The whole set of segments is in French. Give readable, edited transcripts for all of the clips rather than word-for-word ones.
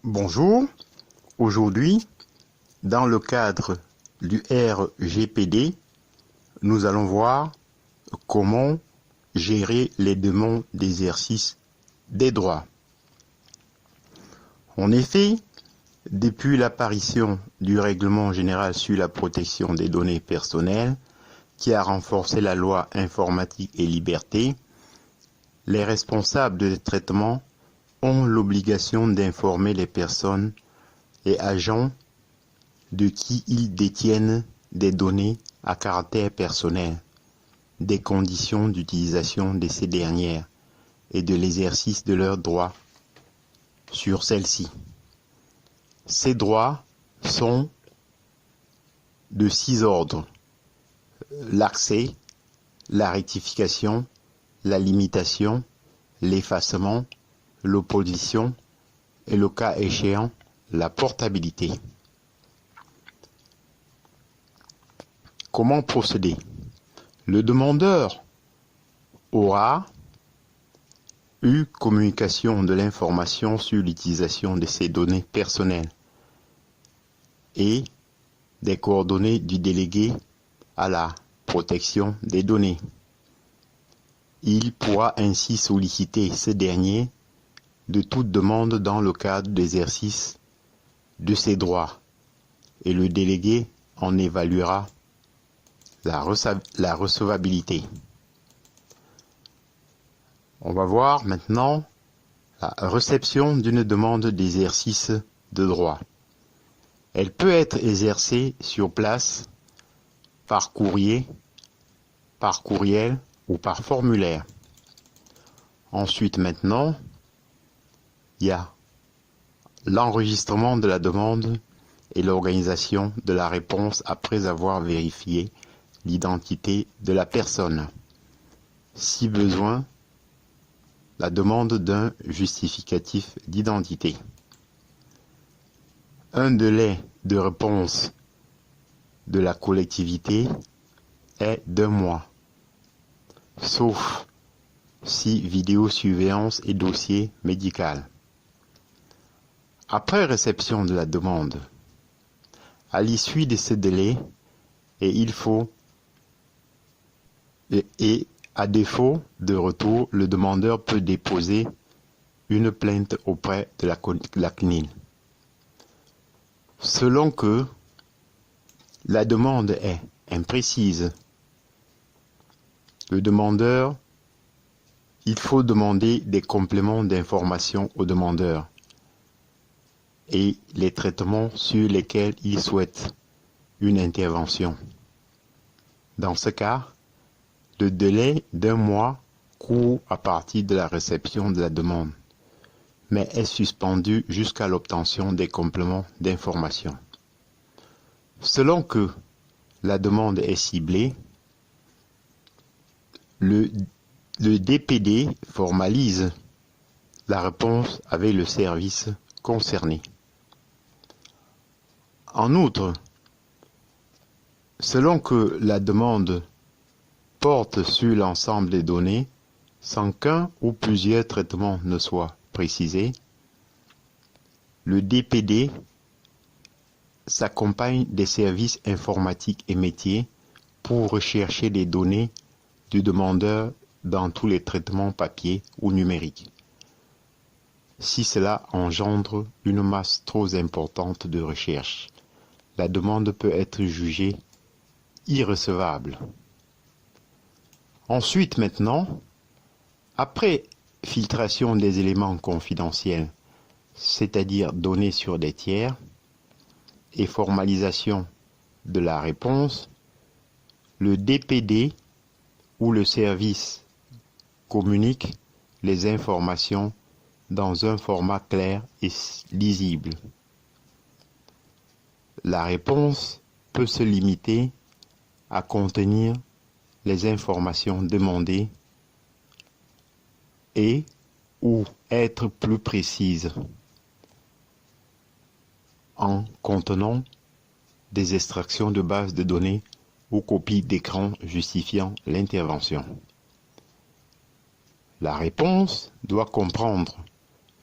Bonjour, aujourd'hui, dans le cadre du RGPD, nous allons voir comment gérer les demandes d'exercice des droits. En effet, depuis l'apparition du Règlement général sur la protection des données personnelles, qui a renforcé la loi informatique et liberté, les responsables de traitement ont l'obligation d'informer les personnes et agents de qui ils détiennent des données à caractère personnel, des conditions d'utilisation de ces dernières et de l'exercice de leurs droits sur celles-ci. Ces droits sont de 6 ordres: l'accès, la rectification, la limitation, l'effacement, l'opposition et, le cas échéant, la portabilité. Comment procéder? Le demandeur aura eu communication de l'information sur l'utilisation de ses données personnelles et des coordonnées du délégué à la protection des données. Il pourra ainsi solliciter ce dernier de toute demande dans le cadre d'exercice de ses droits et le délégué en évaluera la recevabilité. On va voir maintenant la réception d'une demande d'exercice de droit. Elle peut être exercée sur place, par courrier, par courriel ou par formulaire. Ensuite maintenant, il y a l'enregistrement de la demande et l'organisation de la réponse après avoir vérifié l'identité de la personne. Si besoin, la demande d'un justificatif d'identité. Un délai de réponse de la collectivité est d'1 mois, sauf si vidéosurveillance et dossier médical. Après réception de la demande, à l'issue de ce délai, et à défaut de retour, le demandeur peut déposer une plainte auprès de la CNIL. Selon que la demande est imprécise, le demandeur, il faut demander des compléments d'information au demandeur et les traitements sur lesquels il souhaite une intervention. Dans ce cas, le délai d'1 mois court à partir de la réception de la demande, mais est suspendu jusqu'à l'obtention des compléments d'information. Selon que la demande est ciblée, le DPD formalise la réponse avec le service concerné. En outre, selon que la demande porte sur l'ensemble des données sans qu'un ou plusieurs traitements ne soient précisés, le DPD s'accompagne des services informatiques et métiers pour rechercher les données du demandeur dans tous les traitements papier ou numériques. Si cela engendre une masse trop importante de recherche, la demande peut être jugée irrecevable. Ensuite maintenant, après filtration des éléments confidentiels, c'est-à-dire données sur des tiers, et formalisation de la réponse, le DPD ou le service communique les informations dans un format clair et lisible. La réponse peut se limiter à contenir les informations demandées et ou être plus précise en contenant des extractions de bases de données ou copies d'écran justifiant l'intervention. La réponse doit comprendre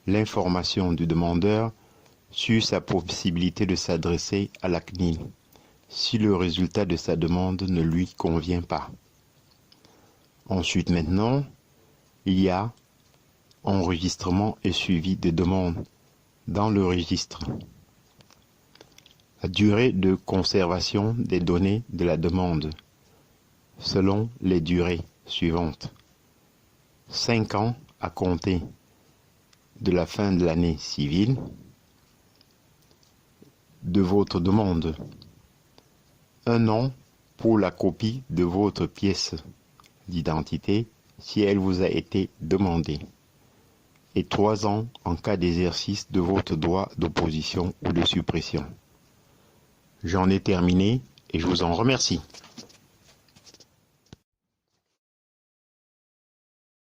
l'information du demandeur sur sa possibilité de s'adresser à la CNIL si le résultat de sa demande ne lui convient pas. Ensuite, maintenant, il y a enregistrement et suivi des demandes dans le registre. La durée de conservation des données de la demande, selon les durées suivantes. 5 ans à compter de la fin de l'année civile de votre demande. 1 an pour la copie de votre pièce d'identité si elle vous a été demandée. Et 3 ans en cas d'exercice de votre droit d'opposition ou de suppression. J'en ai terminé et je vous en remercie.